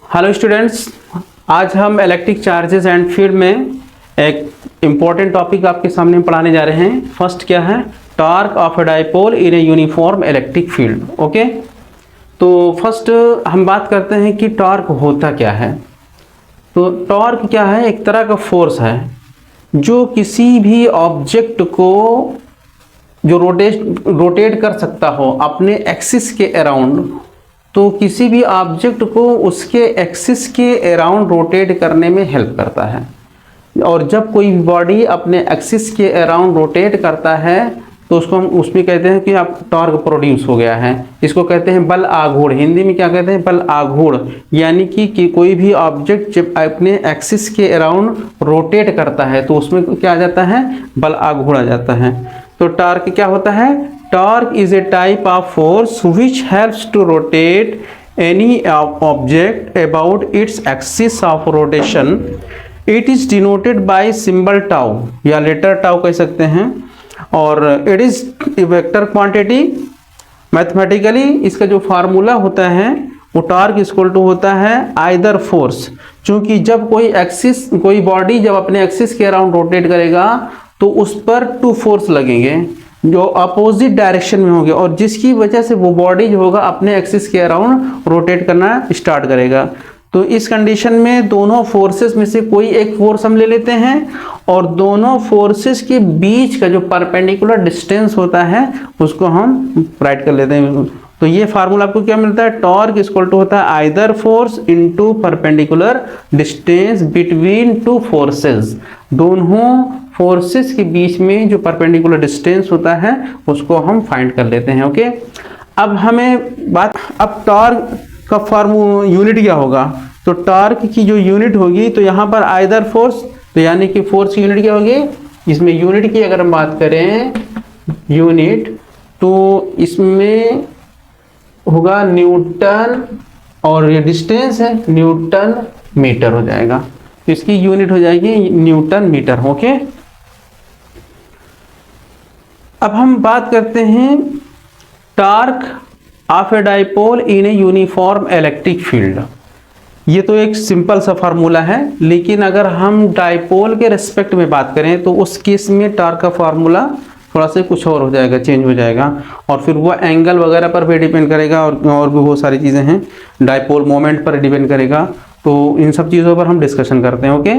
Hello students, आज हम electric charges and field में एक इम्पॉर्टेंट टॉपिक आपके सामने पढ़ाने जा रहे हैं। फर्स्ट क्या है? Torque of a dipole in a uniform electric field. Okay, तो फर्स्ट हम बात करते हैं कि टॉर्क होता क्या है। तो टॉर्क क्या है? एक तरह का फोर्स है जो किसी भी ऑब्जेक्ट को जो रोटेट कर सकता हो अपने एक्सिस के अराउंड, तो किसी भी ऑब्जेक्ट को उसके एक्सिस के अराउंड रोटेट करने में हेल्प करता है। और जब कोई बॉडी अपने एक्सिस के अराउंड रोटेट करता है तो उसको हम उसमें कहते हैं कि आप टॉर्क प्रोड्यूस हो गया है। इसको कहते हैं बल आघूर्ण। हिंदी में क्या कहते हैं? बल आघूर्ण। यानी कि कोई भी ऑब्जेक्ट जब अपने एक्सिस के अराउंड रोटेट करता है तो उसमें क्या आ जाता है? बल आघूर्ण आ जाता है। तो टॉर्क क्या होता है? Torque is a type of force which helps to rotate any object about its axis of rotation. It is denoted by symbol tau या लेटर टाउ कह सकते हैं। और it is a vector quantity. Mathematically इसका जो formula होता है वो टॉर्क इक्वल टू होता है आइदर फोर्स। क्योंकि जब कोई बॉडी जब अपने एक्सिस के अराउंड रोटेट करेगा तो उस पर टू फोर्स लगेंगे जो अपोजिट डायरेक्शन में होंगे, और जिसकी वजह से वो बॉडी जो होगा अपने एक्सिस के अराउंड रोटेट करना स्टार्ट करेगा। तो इस कंडीशन में दोनों फोर्सेस में से कोई एक फोर्स हम ले लेते हैं और दोनों फोर्सेस के बीच का जो परपेंडिकुलर डिस्टेंस होता है उसको हम राइट कर लेते हैं। तो ये फार्मूला आपको क्या मिलता है? टॉर्क इक्वल टू होता है either force into perpendicular distance between two forces. दोनों फोर्सेस के बीच में जो परपेंडिकुलर डिस्टेंस होता है उसको हम फाइंड कर लेते हैं। ओके, अब टॉर्क का यूनिट क्या होगा? तो टॉर्क की जो यूनिट होगी तो यहाँ पर आइदर फोर्स, तो यानी कि फोर्स की यूनिट क्या होगी? इसमें यूनिट की अगर हम बात करें यूनिट, तो इसमें होगा न्यूटन, और ये डिस्टेंस है न्यूटन मीटर हो जाएगा। तो इसकी यूनिट हो जाएगी न्यूटन मीटर। ओके, अब हम बात करते हैं torque of a dipole in a uniform electric field. ये तो एक सिंपल सा फार्मूला है, लेकिन अगर हम डाइपोल के रेस्पेक्ट में बात करें तो उस केस में टॉर्क का फार्मूला थोड़ा सा कुछ और हो जाएगा, चेंज हो जाएगा, और फिर वो एंगल वगैरह पर भी डिपेंड करेगा और भी बहुत सारी चीज़ें हैं, डाइपोल मोमेंट पर डिपेंड करेगा। तो इन सब चीज़ों पर हम डिस्कशन करते हैं। ओके,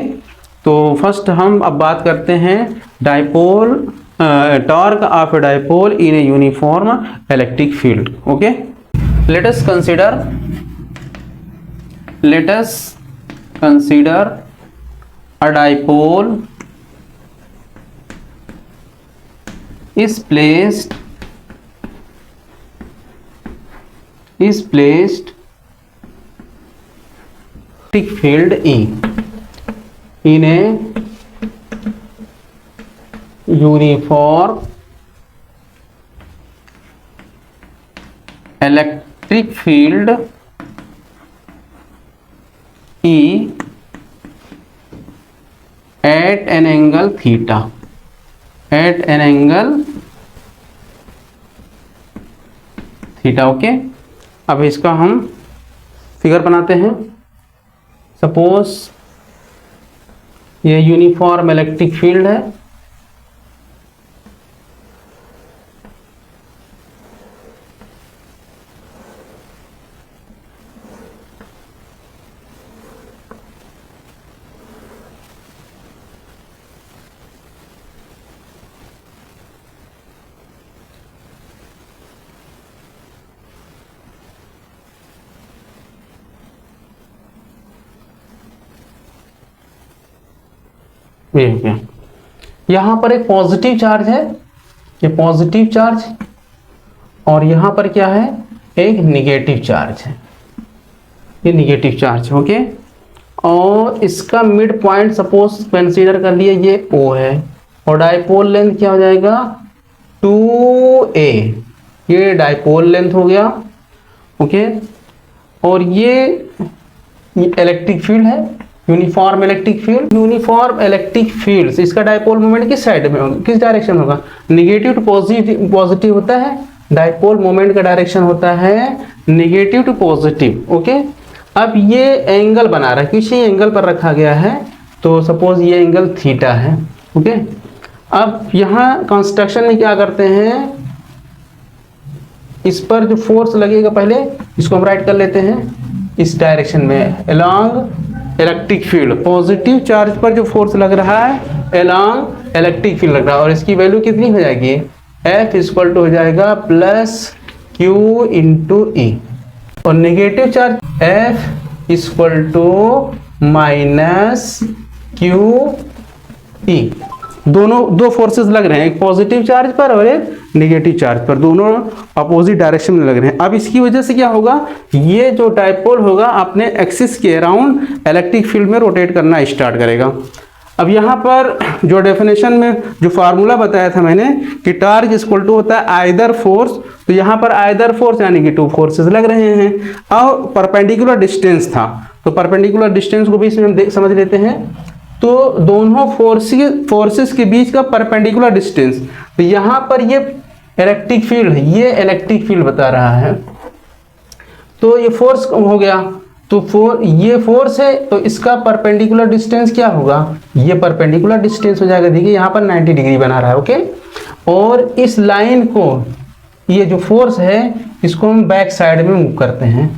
तो फर्स्ट हम अब बात करते हैं dipole torque of a dipole in a uniform electric field. Okay, let us consider a dipole is placed electric field E in a uniform electric field E at an angle theta, okay. अब इसका हम figure बनाते हैं। Suppose ये uniform electric field है, यहाँ पर एक पॉजिटिव चार्ज है, ये पॉजिटिव चार्ज, और यहाँ पर क्या है? एक निगेटिव चार्ज है, ये निगेटिव चार्ज। ओके, और इसका मिड पॉइंट सपोज कंसीडर कर लिया ये O है, और डाइपोल लेंथ क्या हो जाएगा? 2a, ये डाइपोल लेंथ हो गया। ओके, और ये इलेक्ट्रिक फील्ड है, यूनिफॉर्म इलेक्ट्रिक फील्ड। इसका डाइपोल मोमेंट किस साइड में होगा, किस डायरेक्शन होगा? निगेटिव टू पॉजिटिव होता है, डाइपोल मोमेंट का डायरेक्शन होता है निगेटिव टू पॉजिटिव। ओके, अब ये एंगल बना रहा है, किसी एंगल पर रखा गया है, तो सपोज ये एंगल थीटा है। ओके, अब यहाँ कंस्ट्रक्शन में क्या करते हैं, इस पर जो फोर्स लगेगा पहले इसको हम राइट कर लेते हैं इस डायरेक्शन में, along electric field. Positive charge पर जो फोर्स लग रहा है अलोंग इलेक्ट्रिक फील्ड लग रहा है, और इसकी वैल्यू कितनी हो जाएगी, F इक्वल टू हो जाएगा प्लस Q इंटू ई, और negative charge F equal to minus Q E. दोनों दो फोर्सेस लग रहे हैं, एक पॉजिटिव चार्ज पर और एक नेगेटिव चार्ज पर, दोनों अपोजिट डायरेक्शन में लग रहे हैं। अब इसकी वजह से क्या होगा, ये जो डायपोल होगा अपने एक्सिस के अराउंड इलेक्ट्रिक फील्ड में रोटेट करना स्टार्ट करेगा। अब यहाँ पर जो डेफिनेशन में जो फार्मूला बताया था मैंने कि टार्क इक्वल टू होता है आइदर फोर्स, तो यहाँ पर आइदर फोर्स यानी कि टू फोर्सेस लग रहे हैं, और परपेंडिकुलर डिस्टेंस था, तो परपेंडिकुलर डिस्टेंस को भी इसमें हम समझ लेते हैं। तो दोनों फोर्सेस के बीच का परपेंडिकुलर डिस्टेंस, तो यहाँ पर ये इलेक्ट्रिक फील्ड है, ये इलेक्ट्रिक फील्ड बता रहा है, तो ये फोर्स हो गया, तो ये फोर्स है, तो इसका परपेंडिकुलर डिस्टेंस क्या होगा, ये परपेंडिकुलर डिस्टेंस हो जाएगा। देखिए यहाँ पर 90 डिग्री बना रहा है। ओके, और इस लाइन को, ये जो फोर्स है इसको हम बैक साइड में मूव करते हैं,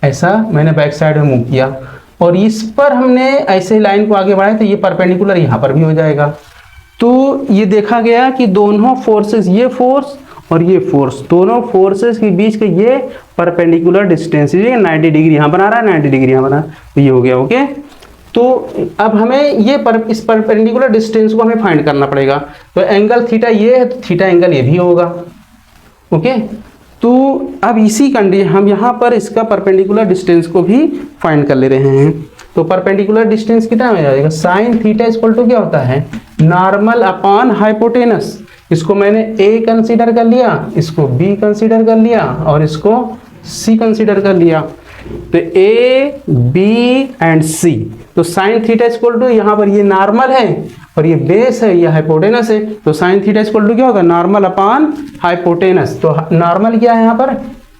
ऐसा मैंने बैक साइड में मूव किया, और इस पर हमने ऐसे लाइन को आगे बढ़ाया, तो ये परपेंडिकुलर यहाँ पर भी हो जाएगा। तो ये देखा गया कि दोनों फोर्सेस, ये फोर्स और ये फोर्स, दोनों फोर्सेस के बीच का ये परपेंडिकुलर डिस्टेंस, ये 90 डिग्री यहाँ बना रहा है, 90 डिग्री यहाँ बना, तो ये हो गया। ओके, तो अब हमें ये इस परपेंडिकुलर डिस्टेंस को हमें फाइंड करना पड़ेगा। तो एंगल थीटा ये है, तो थीटा एंगल ये भी होगा। ओके, तो अब इसी कंडीशन हम यहाँ पर इसका परपेंडिकुलर डिस्टेंस को भी फाइंड कर ले रहे हैं। तो परपेंडिकुलर डिस्टेंस कितना हो जाएगा, साइन थीटा इक्वल टू क्या होता है, नॉर्मल अपॉन हाइपोटेनस। इसको मैंने A कंसीडर कर लिया, इसको B कंसीडर कर लिया, और इसको C कंसीडर कर लिया, तो A, B एंड C। तो साइन थीटा इक्वल टू, यहाँ पर ये नॉर्मल है और ये बेस है, ये हाइपोटेनस है, तो साइन थीटा इक्वल टू क्या होगा, नॉर्मल अपॉन हाइपोटेनस। तो नॉर्मल क्या है यहाँ पर,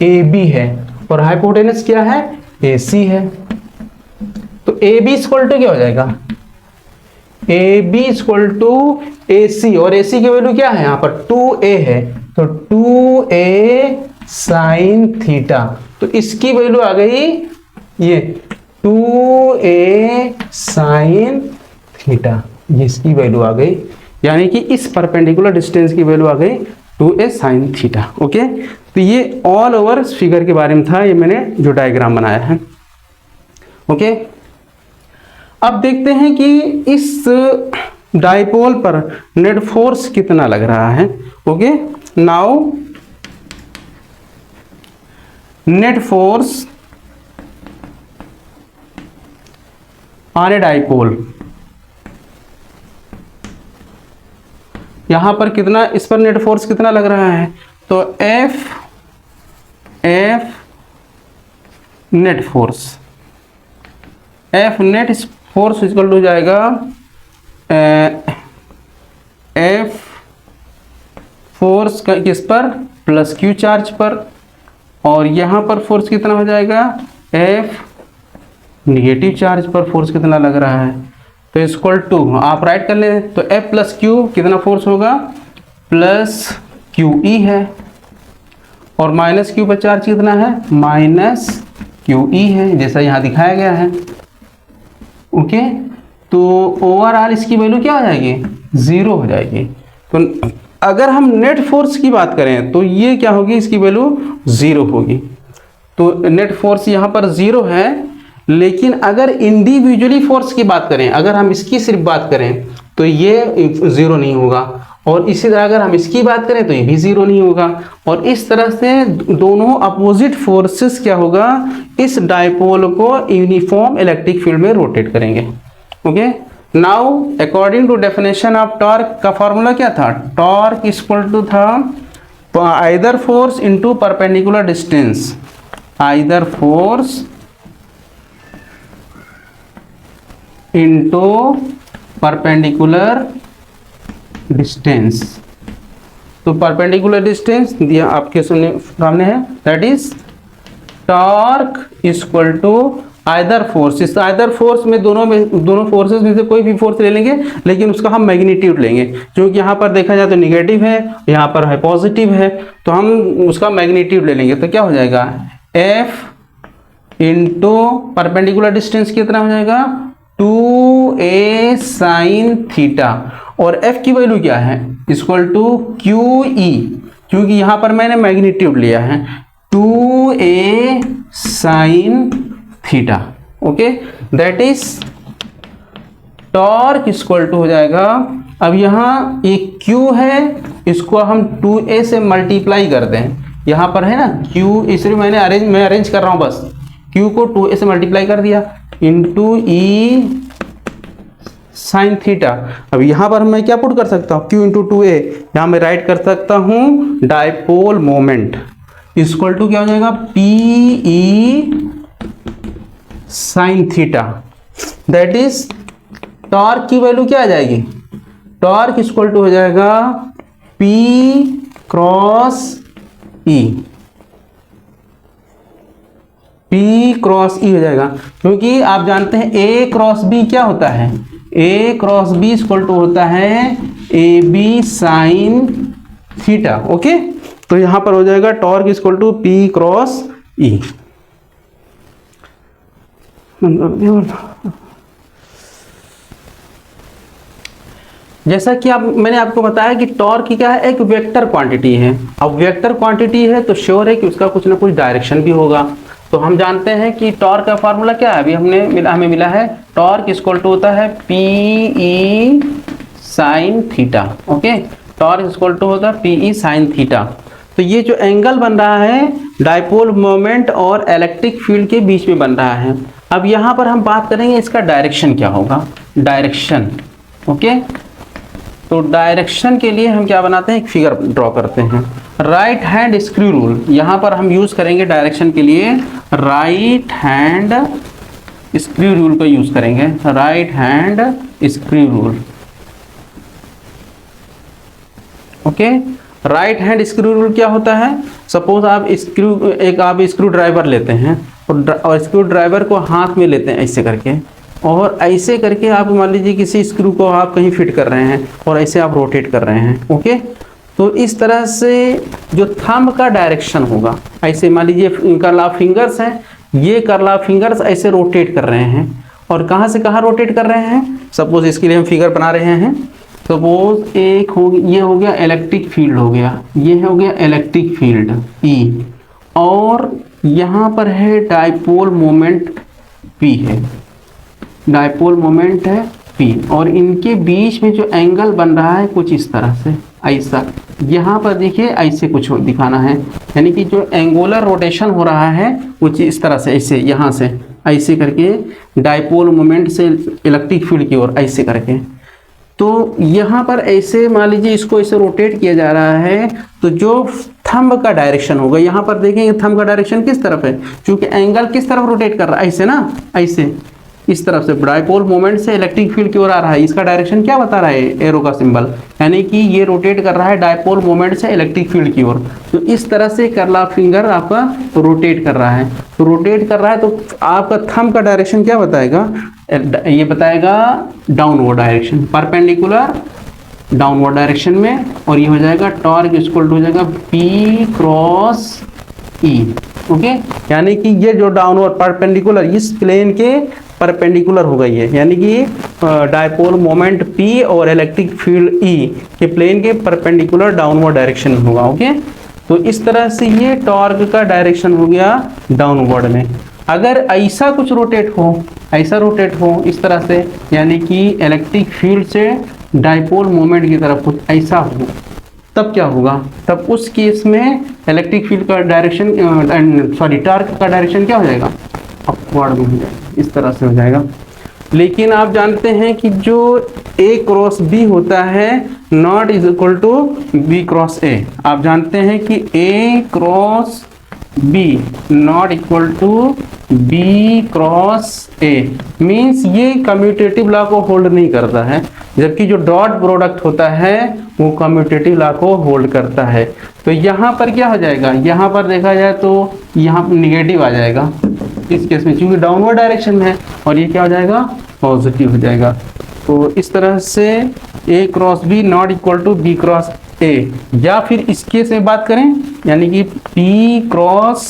AB है, और हाइपोटेनस क्या है, AC है। तो AB इक्वल टू क्या हो जाएगा, AB इक्वल टू AC, और AC की वैल्यू क्या है यहाँ पर 2A है, तो 2A साइन थीटा, तो इसकी वैल्यू आ गई ये 2A साइन थीटा, ये इसकी वैल्यू आ गई, यानी कि इस परपेंडिकुलर डिस्टेंस की वैल्यू आ गई 2A साइन थीटा। ओके, तो ये ऑल ओवर फिगर के बारे में था, ये मैंने जो डायग्राम बनाया है। ओके, अब देखते हैं कि इस डायपोल पर नेट फोर्स कितना लग रहा है। Okay, now net force on A dipole, यहां पर कितना, इस पर नेट फोर्स कितना लग रहा है, तो F net force, F net force equal हो जाएगा F फोर्स किस पर, प्लस Q चार्ज पर, और यहाँ पर फोर्स कितना हो जाएगा, F निगेटिव चार्ज पर फोर्स कितना लग रहा है, तो इक्वल टू आप राइट कर लें, तो F प्लस Q कितना फोर्स होगा, प्लस QE है, और माइनस Q पर चार्ज कितना है, माइनस QE है, जैसा यहाँ दिखाया गया है। ओके, तो ओवरऑल इसकी वैल्यू क्या हो जाएगी, 0 हो जाएगी। तो अगर हम नेट फोर्स की बात करें तो ये क्या होगी, इसकी वैल्यू 0 होगी। तो नेट फोर्स यहाँ पर 0 है, लेकिन अगर इंडिविजुअली फोर्स की बात करें, अगर हम इसकी सिर्फ बात करें तो ये 0 नहीं होगा, और इसी तरह अगर हम इसकी बात करें तो ये भी 0 नहीं होगा, और इस तरह से दोनों अपोजिट फोर्सेस क्या होगा, इस डायपोल को यूनिफॉर्म इलेक्ट्रिक फील्ड में रोटेट करेंगे। Okay, now according to definition of torque का फॉर्मूला क्या था, टॉर्क इक्वल टू था either force into perpendicular distance, either force into perpendicular distance. तो परपेंडिकुलर डिस्टेंस दिया आपके सामने है, that is torque equal to either force. इस आइदर फोर्स में दोनों फोर्सेस में से कोई भी फोर्स ले लेंगे, लेकिन उसका हम मैग्नीट्यूड लेंगे, क्योंकि यहाँ पर देखा जाए तो निगेटिव है, यहाँ पर है पॉजिटिव है, तो हम उसका मैग्नीट्यूड ले लेंगे। तो क्या हो जाएगा, F इंटू परपेंडिकुलर डिस्टेंस कितना हो जाएगा 2a sin थीटा, और F की वैल्यू क्या है इक्वल टू QE, क्योंकि यहाँ पर मैंने मैग्नीट्यूड लिया है 2a sin theta. Okay, that is torque equal to हो जाएगा, अब यहाँ एक Q है, इसको हम 2a से मल्टीप्लाई कर दें, यहाँ पर है ना Q, इसलिए मैं अरेंज कर रहा हूँ बस, Q को 2a से मल्टीप्लाई कर दिया इंटू E साइन थीटा। अब यहाँ पर मैं क्या पुट कर सकता हूँ, Q इंटू 2a, यहाँ मैं राइट कर सकता हूँ डायपोल मोमेंट इक्वल टू क्या हो जाएगा PE sine theta, that is torque की वैल्यू क्या आ जाएगी, टॉर्क इक्वल टू हो जाएगा P cross E, P cross E हो जाएगा, क्योंकि आप जानते हैं A क्रॉस B क्या होता है, A cross B equal to होता है AB साइन थीटा। ओके, तो यहां पर हो जाएगा torque equal to P cross E। जैसा कि मैंने आपको बताया कि टॉर्क क्या है, एक वेक्टर क्वांटिटी है। अब वेक्टर क्वांटिटी है तो श्योर है कि उसका कुछ ना कुछ डायरेक्शन भी होगा। तो हम जानते हैं कि टॉर्क का फार्मूला क्या है, अभी हमें मिला है टॉर्क इक्वल टू होता है PE sine theta. Okay, torque equal to होता है PE साइन थीटा। तो ये जो एंगल बन रहा है डायपोल मोमेंट और इलेक्ट्रिक फील्ड के बीच में बन रहा है। अब यहाँ पर हम बात करेंगे इसका डायरेक्शन क्या होगा, डायरेक्शन। ओके, तो डायरेक्शन के लिए हम क्या बनाते हैं, एक फिगर ड्रॉ करते हैं, राइट हैंड स्क्रू रूल। यहाँ पर हम यूज करेंगे डायरेक्शन के लिए राइट हैंड स्क्रू रूल को यूज करेंगे, right hand screw rule. Okay, right hand screw rule क्या होता है, सपोज आप स्क्रू ड्राइवर लेते हैं और स्क्रू ड्राइवर को हाथ में लेते हैं ऐसे करके, और ऐसे करके आप मान लीजिए किसी स्क्रू को आप कहीं फिट कर रहे हैं और ऐसे आप रोटेट कर रहे हैं। ओके, तो इस तरह से जो थंब का डायरेक्शन होगा, ऐसे मान लीजिए कर्ल फिंगर्स हैं, ये कर्ल फिंगर्स ऐसे रोटेट कर रहे हैं, और कहाँ से कहाँ रोटेट कर रहे हैं, सपोज इसके लिए हम फिगर बना रहे हैं। सपोज ये हो गया इलेक्ट्रिक फील्ड हो गया, ये हो गया इलेक्ट्रिक फील्ड E, और यहाँ पर है डायपोल मोमेंट P है, डायपोल मोमेंट है P, और इनके बीच में जो एंगल बन रहा है कुछ इस तरह से, ऐसा यहाँ पर देखिए ऐसे कुछ दिखाना है, यानी कि जो एंगुलर रोटेशन हो रहा है कुछ इस तरह से, ऐसे यहाँ से ऐसे करके डायपोल मोमेंट से इलेक्ट्रिक फील्ड की ओर ऐसे करके। तो यहाँ पर ऐसे मान लीजिए इसको ऐसे रोटेट किया जा रहा है, तो जो थंब का डायरेक्शन होगा, यहाँ पर देखेंगे थंब का डायरेक्शन किस तरफ है, क्योंकि एंगल किस तरफ रोटेट कर रहा है, ऐसे ना, ऐसे इस तरफ से डायपोल मोमेंट से इलेक्ट्रिक फील्ड की ओर आ रहा है। इसका डायरेक्शन क्या बता रहा है, एरो का सिंबल, यानी कि ये रोटेट कर रहा है डायपोल मोमेंट से इलेक्ट्रिक फील्ड की ओर। तो इस तरह से कर्ल फिंगर आपका रोटेट कर रहा है, तो रोटेट कर रहा है, तो आपका थंब का डायरेक्शन क्या बताएगा, ये बताएगा downward direction, perpendicular downward direction में, और ये हो जाएगा टॉर्क इक्वल टू हो जाएगा P क्रॉस E। ओके, यानी कि ये जो डाउनवर्ड परपेंडिकुलर इस प्लेन के परपेंडिकुलर हो गई है, यानी कि डायपोल मोमेंट P और इलेक्ट्रिक फील्ड E के प्लेन के परपेंडिकुलर डाउनवर्ड डायरेक्शन में होगा। ओके, तो इस तरह से ये टॉर्क का डायरेक्शन हो गया डाउनवर्ड में। अगर ऐसा कुछ रोटेट हो, ऐसा रोटेट हो इस तरह से, यानी कि इलेक्ट्रिक फील्ड से डायपोल मोमेंट की तरफ कुछ ऐसा हो, तब क्या होगा, तब उस केस में इलेक्ट्रिक फील्ड का डायरेक्शन टॉर्क का डायरेक्शन क्या हो जाएगा, अपवर्ड में हो जाएगा, इस तरह से हो जाएगा। लेकिन आप जानते हैं कि जो A क्रॉस B होता है not is equal to B cross A। आप जानते हैं कि A cross B not equal to B cross A means ये कम्यूटेटिव लॉ को होल्ड नहीं करता है। जबकि जो डॉट प्रोडक्ट होता है वो कम्यूटेटिव लॉ को होल्ड करता है। तो यहाँ पर क्या हो जाएगा, यहाँ पर देखा जाए तो यहाँ निगेटिव आ जाएगा इस केस में, क्योंकि डाउनवर्ड डायरेक्शन में है, और ये क्या हो जाएगा, पॉजिटिव हो जाएगा। तो इस तरह से A cross B not equal to B cross A, या फिर इस केस में बात करें यानी कि P cross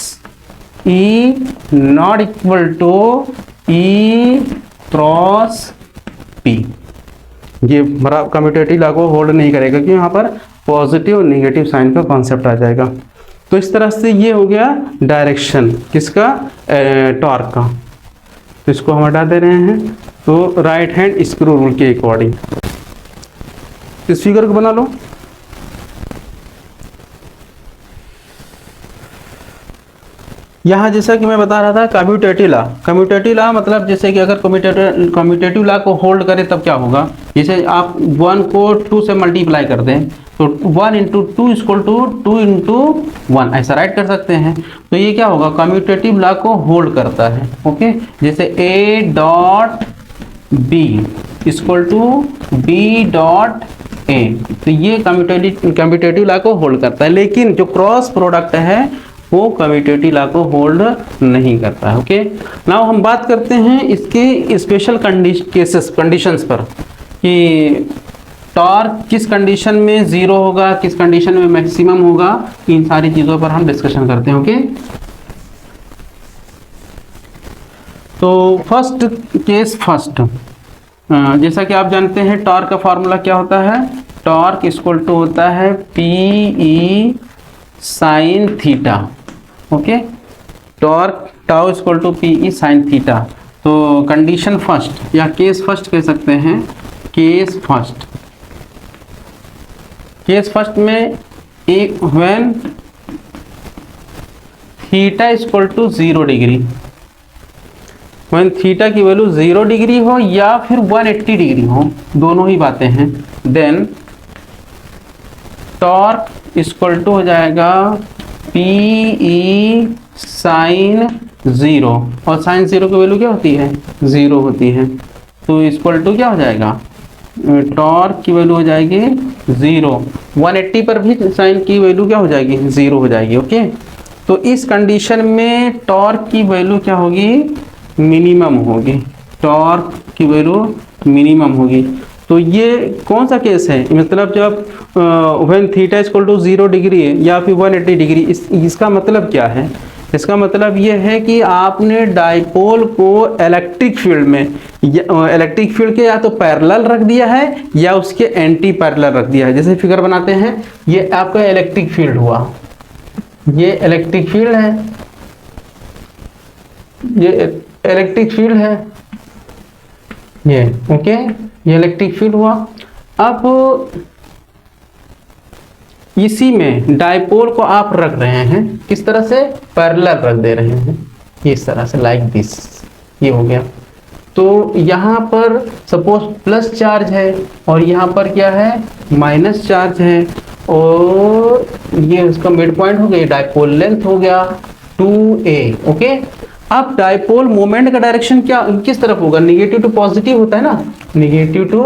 E not equal to E cross P, ये बराबर कम्यूटेटिव लॉ को होल्ड नहीं करेगा क्योंकि यहाँ पर पॉजिटिव और नेगेटिव साइन का कॉन्सेप्ट आ जाएगा। तो इस तरह से ये हो गया डायरेक्शन किसका, टॉर्क का। तो इसको हम हटा दे रहे हैं। तो राइट हैंड स्क्रू रूल के अकॉर्डिंग इस फिगर को बना लो। यहाँ जैसा कि मैं बता रहा था कम्यूटेटिव लॉ मतलब जैसे कि अगर कम्यूटेटिव लॉ को होल्ड करें तब क्या होगा, जैसे आप 1 को 2 से मल्टीप्लाई कर दें तो 1 इंटू 2 इक्वल टू 2 इंटू 1 ऐसा राइट कर सकते हैं। तो ये क्या होगा, कम्यूटेटिव लॉ को होल्ड करता है। ओके, जैसे A dot B equal to B dot A, तो ये कम्यूटेटिव लॉ को होल्ड करता है। लेकिन जो क्रॉस प्रोडक्ट है वो कम्यूटेटिव लॉ को होल्ड नहीं करता है। ओके, नाउ हम बात करते हैं इसके स्पेशल कंडीशंस पर कि टॉर्क किस कंडीशन में 0 होगा, किस कंडीशन में मैक्सिमम होगा, इन सारी चीज़ों पर हम डिस्कशन करते हैं। ओके, तो फर्स्ट केस जैसा कि आप जानते हैं टॉर्क का फॉर्मूला क्या होता है, टॉर्क इक्वल टू होता है PE sine theta. Okay, torque tau equal to PE sine theta. तो कंडीशन फर्स्ट या केस फर्स्ट कह सकते हैं, केस फर्स्ट में एक when theta equal to 0 degree, when theta की वैल्यू 0 डिग्री हो या फिर 180 डिग्री हो, दोनों ही बातें हैं, देन टॉर्क इक्वल टू हो जाएगा PE साइन 0, और साइन 0 की वैल्यू क्या होती है, 0 होती है। तो इक्वल टू क्या हो जाएगा, टॉर्क की वैल्यू हो जाएगी 0, 180 पर भी साइन की वैल्यू क्या हो जाएगी, 0 हो जाएगी। ओके, तो इस कंडीशन में टॉर्क की वैल्यू क्या होगी, मिनिमम होगी, टॉर्क की वैल्यू मिनिमम होगी। तो ये कौन सा केस है, मतलब जब when theta equal to 0 degree है या फिर 180 डिग्री, इसका मतलब क्या है, इसका मतलब ये है कि आपने डाइपोल को इलेक्ट्रिक फील्ड के या तो पैरेलल रख दिया है या उसके एंटी पैरेलल रख दिया है। जैसे फिगर बनाते हैं, ये आपका इलेक्ट्रिक फील्ड हुआ, ये इलेक्ट्रिक फील्ड है, ये इलेक्ट्रिक फील्ड है, ये ओके, ये इलेक्ट्रिक फील्ड हुआ। अब इसी में डाइपोल को आप रख रहे हैं, किस तरह से, पैरेलल रख दे रहे हैं, इस तरह से, लाइक दिस, ये हो गया। तो यहाँ पर सपोज प्लस चार्ज है और यहाँ पर क्या है, माइनस चार्ज है, और ये उसका मिड पॉइंट हो गया, डाइपोल लेंथ हो गया 2a। ओके, अब डाइपोल मोमेंट का डायरेक्शन क्या किस तरफ होगा, निगेटिव टू पॉजिटिव होता है ना, निगेटिव टू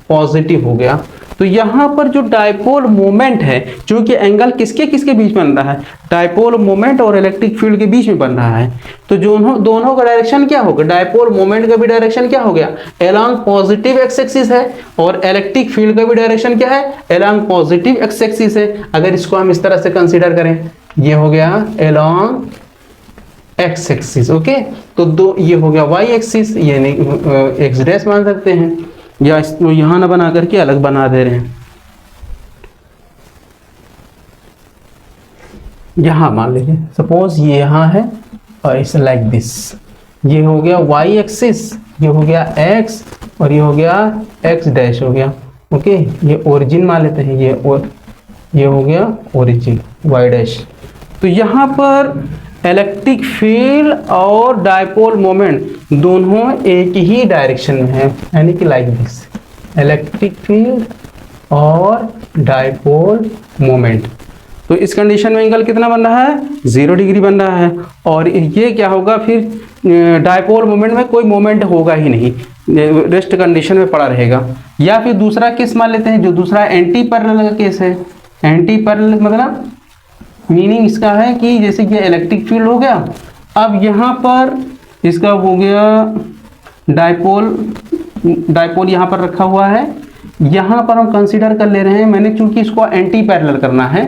पॉजिटिव हो गया। तो यहाँ पर जो डाइपोल मोमेंट है, जो कि एंगल किसके किसके बीच बन रहा है, डाइपोल मोमेंट और इलेक्ट्रिक फील्ड के बीच में बन रहा है। तो दोनों का डायरेक्शन क्या होगा, डाइपोल मोमेंट का भी डायरेक्शन क्या हो गया, अलोंग पॉजिटिव एक्स एक्सिस है, और इलेक्ट्रिक फील्ड का भी डायरेक्शन क्या है, अलोंग पॉजिटिव एक्स एक्सिस है। अगर इसको हम इस तरह से कंसीडर करें, ये हो गया अलोंग एक्स एक्सिस। ओके, तो दो ये हो गया वाई एक्सिस, ये नहीं एक्स डैश मान सकते हैं, या इसको यहां ना बना करके अलग बना दे रहे हैं, यहां मान लीजिए, सपोज ये यहां है और इस लाइक दिस, ये हो गया वाई एक्सिस, ये हो गया एक्स, और ये हो गया एक्स डैश हो गया। ओके, ये ओरिजिन मान लेते हैं, ये हो गया ओरिजिन वाई डैश। तो यहाँ पर इलेक्ट्रिक फील्ड और डाइपोल मोमेंट दोनों एक ही डायरेक्शन में है, यानी कि लाइक दिस, इलेक्ट्रिक फील्ड और डाइपोल मोमेंट। तो इस कंडीशन में एंगल कितना बन रहा है, 0 डिग्री बन रहा है। और ये क्या होगा, फिर डाइपोल मोमेंट में कोई मोमेंट होगा ही नहीं, रेस्ट कंडीशन में पड़ा रहेगा। या फिर दूसरा केस मान लेते हैं, जो दूसरा एंटी पैरेलल का केस है। एंटी पैरेलल मतलब मीनिंग इसका है कि जैसे कि इलेक्ट्रिक फील्ड हो गया, अब यहाँ पर इसका हो गया डाइपोल यहाँ पर रखा हुआ है, यहाँ पर हम कंसीडर कर ले रहे हैं, मैंने चूंकि इसको एंटी पैरेलल करना है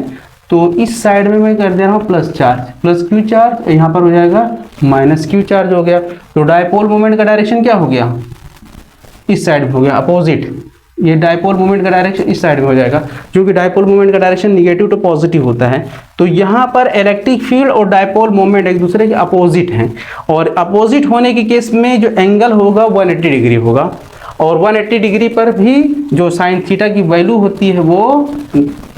तो इस साइड में मैं कर दे रहा हूँ plus charge, plus Q charge, यहाँ पर हो जाएगा माइनस क्यू चार्ज हो गया। तो डाइपोल मोमेंट का डायरेक्शन क्या हो गया, इस साइड में हो गया अपोजिट। ये डाइपोल मोमेंट का डायरेक्शन इस साइड में हो जाएगा, क्योंकि डाइपोल मोमेंट का डायरेक्शन निगेटिव टू पॉजिटिव होता है। तो यहाँ पर इलेक्ट्रिक फील्ड और डाइपोल मोमेंट एक दूसरे के अपोजिट हैं, और अपोजिट होने के केस में जो एंगल होगा 180 डिग्री होगा, और 180 डिग्री पर भी जो साइन थीटा की वैल्यू होती है वो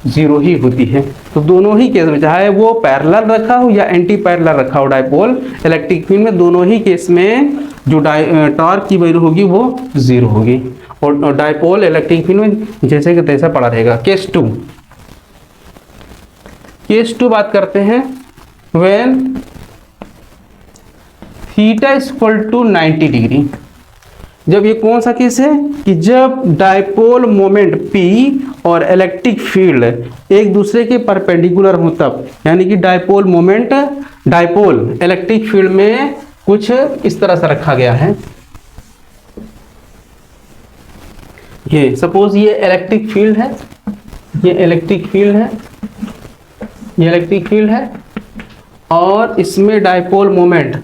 0 ही होती है। तो दोनों ही केस में, चाहे वो पैरेलल रखा हो या एंटी पैरेलल रखा हो डाइपोल, इलेक्ट्रिक फील्ड में दोनों ही केस में जो टॉर्क की वैल्यू होगी वो 0 होगी, और डाइपोल इलेक्ट्रिक फील्ड में जैसे कि तैसा पड़ा रहेगा। केस 2 बात करते हैं, when theta is equal to 90 degree. जब ये कौन सा केस है कि जब डाइपोल मोमेंट P और इलेक्ट्रिक फील्ड एक दूसरे के परपेंडिकुलर हो तब, यानी कि dipole moment, dipole electric field में कुछ इस तरह से रखा गया है। ये सपोज ये इलेक्ट्रिक फील्ड है, ये इलेक्ट्रिक फील्ड है, ये इलेक्ट्रिक फील्ड है, और इसमें डाइपोल मोमेंट,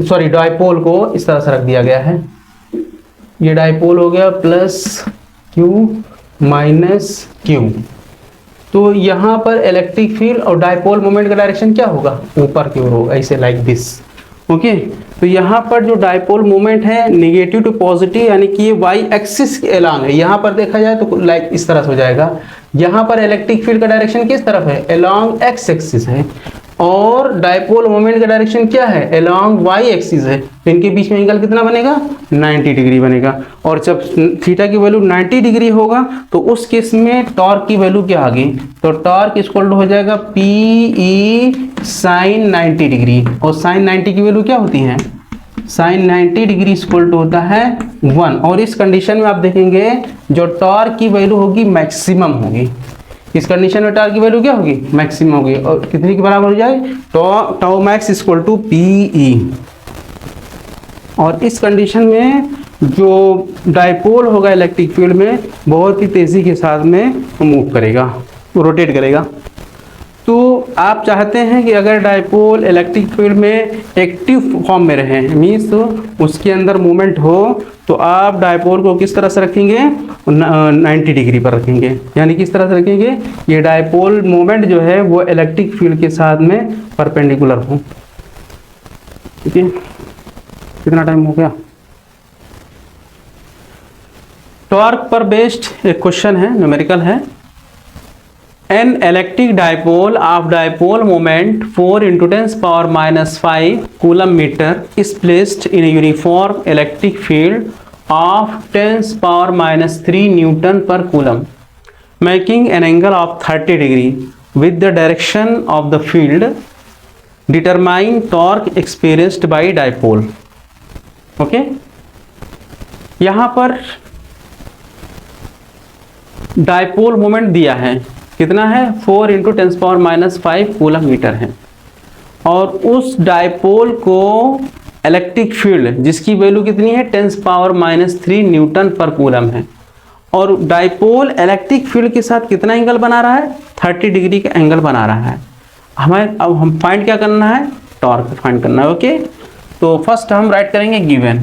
सॉरी डाइपोल को इस तरह से रख दिया गया है। ये डाइपोल हो गया प्लस क्यू माइनस क्यू। तो यहाँ पर इलेक्ट्रिक फील्ड और डाइपोल मोमेंट का डायरेक्शन क्या होगा, ऊपर की ओर होगा, ऐसे लाइक दिस। ओके, तो यहाँ पर जो डाइपोल मोमेंट है निगेटिव टू पॉजिटिव, यानी कि ये वाई एक्सिस के अलोंग है। यहाँ पर देखा जाए तो लाइक इस तरह से हो जाएगा। यहाँ पर इलेक्ट्रिक फील्ड का डायरेक्शन किस तरफ है, अलोंग एक्स एक्सिस है, और डाइपोल मोमेंट का डायरेक्शन क्या है, अलोंग वाई एक्सिस है। तो इनके बीच में एंगल कितना बनेगा, 90 डिग्री बनेगा। और जब थीटा की वैल्यू 90 डिग्री होगा तो उस केस में टॉर्क की वैल्यू क्या आ गई, तो टॉर्क इक्वल टू हो जाएगा पी ई साइन 90 डिग्री। और साइन 90 की वैल्यू क्या होती है, साइन 90 डिग्री इक्वल टू होता है 1। और इस कंडीशन में आप देखेंगे जो टॉर्क की वैल्यू होगी मैक्सिमम होगी। इस कंडीशन में टॉर्क की वैल्यू क्या होगी, मैक्सिमम होगी। और कितनी के बराबर हो जाए, tau max equal to P E. और इस कंडीशन में जो डाइपोल होगा इलेक्ट्रिक फील्ड में बहुत ही तेजी के साथ में मूव करेगा, रोटेट करेगा। तो आप चाहते हैं कि अगर डाइपोल इलेक्ट्रिक फील्ड में एक्टिव फॉर्म में रहे, मीन्स उसके अंदर मूवमेंट हो, तो आप डाइपोल को किस तरह से रखेंगे, 90 डिग्री पर रखेंगे। यानी किस तरह से रखेंगे, ये डाइपोल मोमेंट जो है वो इलेक्ट्रिक फील्ड के साथ में परपेंडिकुलर हो। ठीक है, कितना टाइम हो गया। टॉर्क पर बेस्ड एक क्वेश्चन है, न्यूमेरिकल है। An electric dipole of dipole moment 4 × 10⁻⁵ coulomb meter is placed in a uniform electric field of 10⁻³ Newton per coulomb, making an angle of 30 degree with the direction of the field. Determine torque experienced by dipole. Okay? यहाँ पर dipole moment दिया है, कितना है, 4 × 10⁻⁵ coulomb metre है। और उस dipole को इलेक्ट्रिक फील्ड जिसकी वैल्यू कितनी है, 10⁻³ न्यूटन पर कूलम है। और डाइपोल इलेक्ट्रिक फील्ड के साथ कितना एंगल बना रहा है, 30 डिग्री का एंगल बना रहा है। हमें अब हम फाइंड क्या करना है, टॉर्क फाइंड करना है। ओके, तो फर्स्ट हम राइट करेंगे गिवन।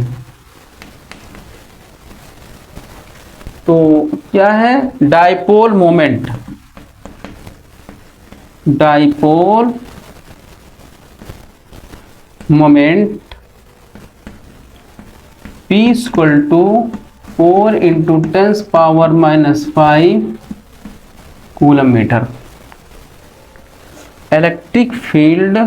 तो क्या है, dipole moment, dipole moment P equal to 4 × 10⁻⁵ coulomb metre. Electric field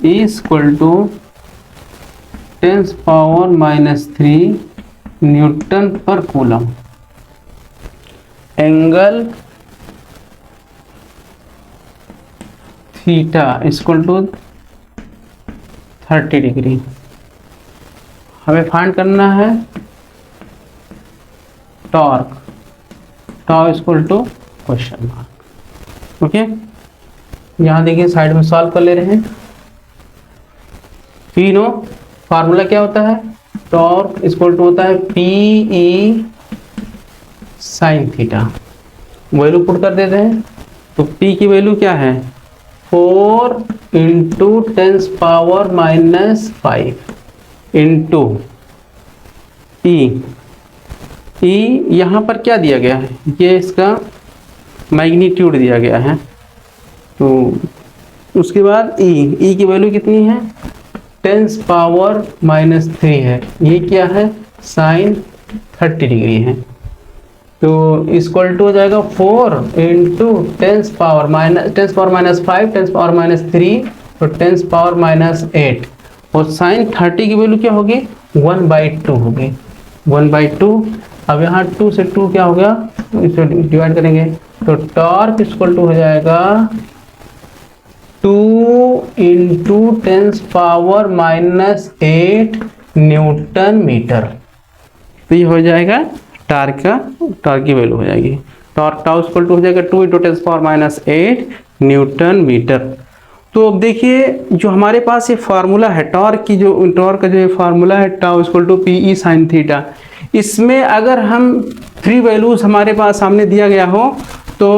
equal to 10⁻³ newton per coulomb. Angle theta equal to 30 degree. हमें फाइंड करना है torque, tau equal to question mark. Okay, यहाँ देखिए side में solve कर ले रहे हैं। तीनों फार्मूला क्या होता है, टॉर्क इक्वल टू होता है P E sine theta. Value put कर देते हैं, तो P की वैल्यू क्या है 4 इंटू 10 पावर -5 इंटू E यहाँ पर क्या दिया गया है, ये इसका मैग्नीट्यूड दिया गया है। तो उसके बाद E की वैल्यू कितनी है 10 पावर -3 है, ये क्या है साइन 30 डिग्री है। तो इक्वल टू हो जाएगा 4 इंटू 10 पावर -5 10 पावर -3 तो 10 पावर -8 और साइन 30 की वैल्यू क्या होगी 1/2 होगी 1/2। अब यहाँ 2 से 2 क्या हो गया, इसे डिवाइड करेंगे तो टॉर्क इक्वल टू हो जाएगा 2 इंटू 10 पावर -8 न्यूटन मीटर। तो ये हो जाएगा टॉर्क की वैल्यू हो जाएगी, टॉर्क टाउ इक्वल टू हो जाएगा 2 इंटू 10 पावर -8 न्यूटन मीटर। तो अब देखिए जो हमारे पास ये फार्मूला है टॉर्क का जो फार्मूला है tau equal to P E sine theta, इसमें अगर हम 3 वैल्यूज हमारे पास सामने दिया गया हो तो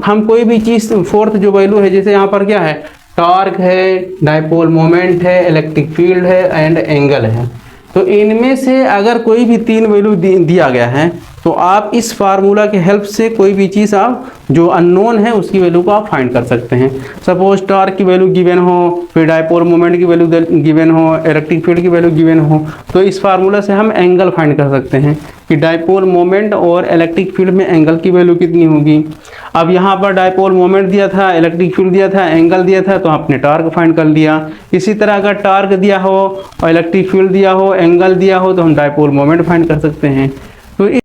हम कोई भी चीज़ फोर्थ जो वैल्यू है, जैसे यहाँ पर क्या है टॉर्क है, डायपोल मोमेंट है, इलेक्ट्रिक फील्ड है एंड एंगल है, तो इनमें से अगर कोई भी 3 वैल्यू दिया गया है तो आप इस फार्मूला के हेल्प से कोई भी चीज़ आप जो अननोन है उसकी वैल्यू को आप फाइंड कर सकते हैं। सपोज टॉर्क की वैल्यू गिवन हो, फिर डायपोल मोमेंट की वैल्यू गिवन हो, इलेक्ट्रिक फील्ड की वैल्यू गिवन हो, तो इस फार्मूला से हम एंगल फाइंड कर सकते हैं कि डायपोल मोमेंट और इलेक्ट्रिक फील्ड में एंगल की वैल्यू कितनी होगी। अब यहाँ पर डायपोल मोमेंट दिया था, इलेक्ट्रिक फील्ड दिया था, एंगल दिया था, तो आपने टॉर्क फाइंड कर लिया। इसी तरह अगर टॉर्क दिया हो और इलेक्ट्रिक फील्ड दिया हो, एंगल दिया हो, तो हम डायपोल मोमेंट फाइंड कर सकते हैं। तो